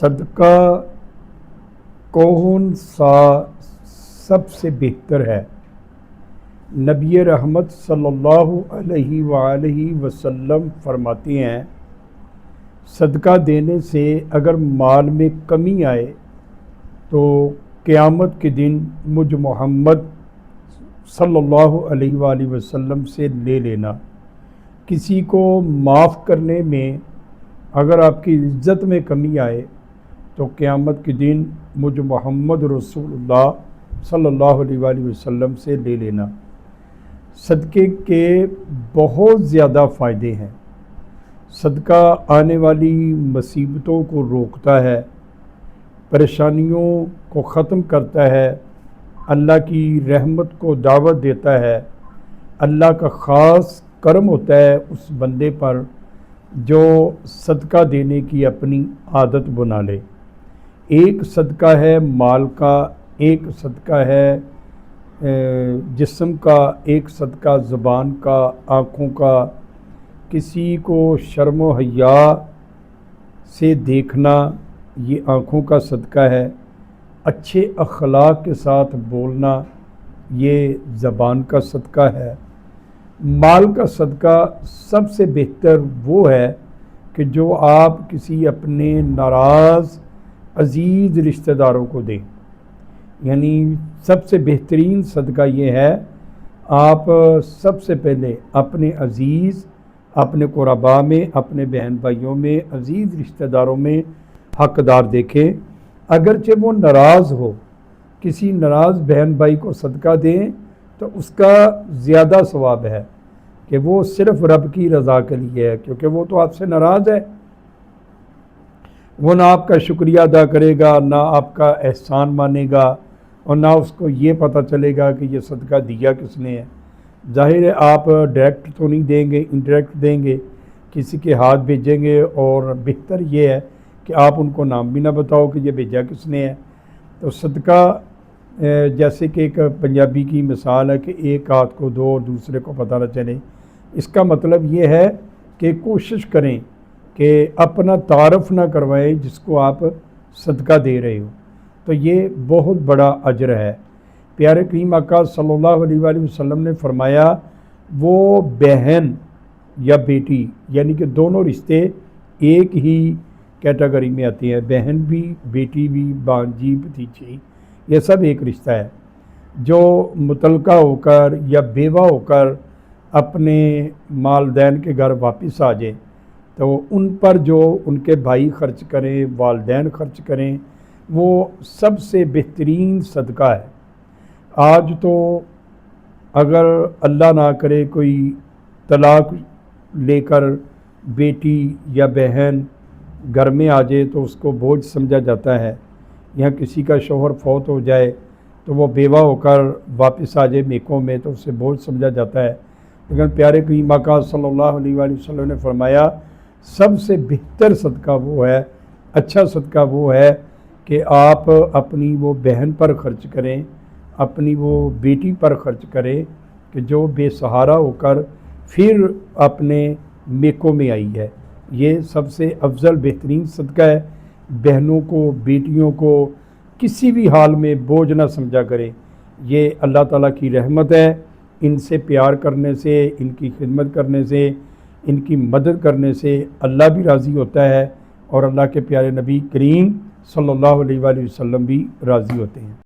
صدقہ کون سا سب سے بہتر ہے؟ نبی رحمت صلی اللہ علیہ وآلہ وسلم فرماتے ہیں، صدقہ دینے سے اگر مال میں کمی آئے تو قیامت کے دن مجھ محمد صلی اللہ علیہ وآلہ وسلم سے لے لینا۔ کسی کو معاف کرنے میں اگر آپ کی عزت میں کمی آئے تو قیامت کے دن مجھ محمد رسول اللہ صلی اللہ علیہ وآلہ وسلم سے لے لینا۔ صدقے کے بہت زیادہ فائدے ہیں۔ صدقہ آنے والی مصیبتوں کو روکتا ہے، پریشانیوں کو ختم کرتا ہے، اللہ کی رحمت کو دعوت دیتا ہے۔ اللہ کا خاص کرم ہوتا ہے اس بندے پر جو صدقہ دینے کی اپنی عادت بنا لے۔ ایک صدقہ ہے مال کا، ایک صدقہ ہے جسم کا، ایک صدقہ زبان کا، آنکھوں کا۔ کسی کو شرم و حیا سے دیکھنا یہ آنکھوں کا صدقہ ہے۔ اچھے اخلاق کے ساتھ بولنا یہ زبان کا صدقہ ہے۔ مال کا صدقہ سب سے بہتر وہ ہے کہ جو آپ کسی اپنے ناراض عزیز رشتہ داروں کو دیں۔ یعنی سب سے بہترین صدقہ یہ ہے، آپ سب سے پہلے اپنے عزیز، اپنے قربا میں، اپنے بہن بھائیوں میں، عزیز رشتہ داروں میں حقدار دیکھیں، اگرچہ وہ ناراض ہو۔ کسی ناراض بہن بھائی کو صدقہ دیں تو اس کا زیادہ ثواب ہے کہ وہ صرف رب کی رضا کے لیے ہے، کیونکہ وہ تو آپ سے ناراض ہے۔ وہ نہ آپ کا شکریہ ادا کرے گا، نہ آپ کا احسان مانے گا، اور نہ اس کو یہ پتہ چلے گا کہ یہ صدقہ دیا کس نے ہے۔ ظاہر ہے آپ ڈائریکٹ تو نہیں دیں گے، انڈائریکٹ دیں گے، کسی کے ہاتھ بھیجیں گے، اور بہتر یہ ہے کہ آپ ان کو نام بھی نہ بتاؤ کہ یہ بھیجا کس نے ہے۔ تو صدقہ جیسے کہ ایک پنجابی کی مثال ہے کہ ایک ہاتھ کو دو اور دوسرے کو پتہ نہ چلے۔ اس کا مطلب یہ ہے کہ کوشش کریں کہ اپنا تعارف نہ کروائیں جس کو آپ صدقہ دے رہے ہو، تو یہ بہت بڑا اجر ہے۔ پیارے کریم آقا صلی اللہ علیہ وآلہ وسلم نے فرمایا، وہ بہن یا بیٹی، یعنی کہ دونوں رشتے ایک ہی کیٹیگری میں آتے ہیں، بہن بھی، بیٹی بھی، بانجی، بھتیجی، یہ سب ایک رشتہ ہے۔ جو مطلقہ ہو کر یا بیوہ ہو کر اپنے والدین کے گھر واپس آ جائے تو ان پر جو ان کے بھائی خرچ کریں، والدین خرچ کریں، وہ سب سے بہترین صدقہ ہے۔ آج تو اگر اللہ نہ کرے کوئی طلاق لے کر بیٹی یا بہن گھر میں آ جائے تو اس کو بوجھ سمجھا جاتا ہے، یا کسی کا شوہر فوت ہو جائے تو وہ بیوہ ہو کر واپس آ جائے میکوں میں تو اسے بوجھ سمجھا جاتا ہے۔ لیکن پیارے کریم آقا صلی اللہ علیہ وآلہ وسلم نے فرمایا، سب سے بہتر صدقہ وہ ہے، اچھا صدقہ وہ ہے کہ آپ اپنی وہ بہن پر خرچ کریں، اپنی وہ بیٹی پر خرچ کریں کہ جو بے سہارا ہو کر پھر اپنے میکوں میں آئی ہے۔ یہ سب سے افضل بہترین صدقہ ہے۔ بہنوں کو، بیٹیوں کو کسی بھی حال میں بوجھ نہ سمجھا کریں، یہ اللہ تعالیٰ کی رحمت ہے۔ ان سے پیار کرنے سے، ان کی خدمت کرنے سے، ان کی مدد کرنے سے اللہ بھی راضی ہوتا ہے، اور اللہ کے پیارے نبی کریم صلی اللہ علیہ وآلہ وسلم بھی راضی ہوتے ہیں۔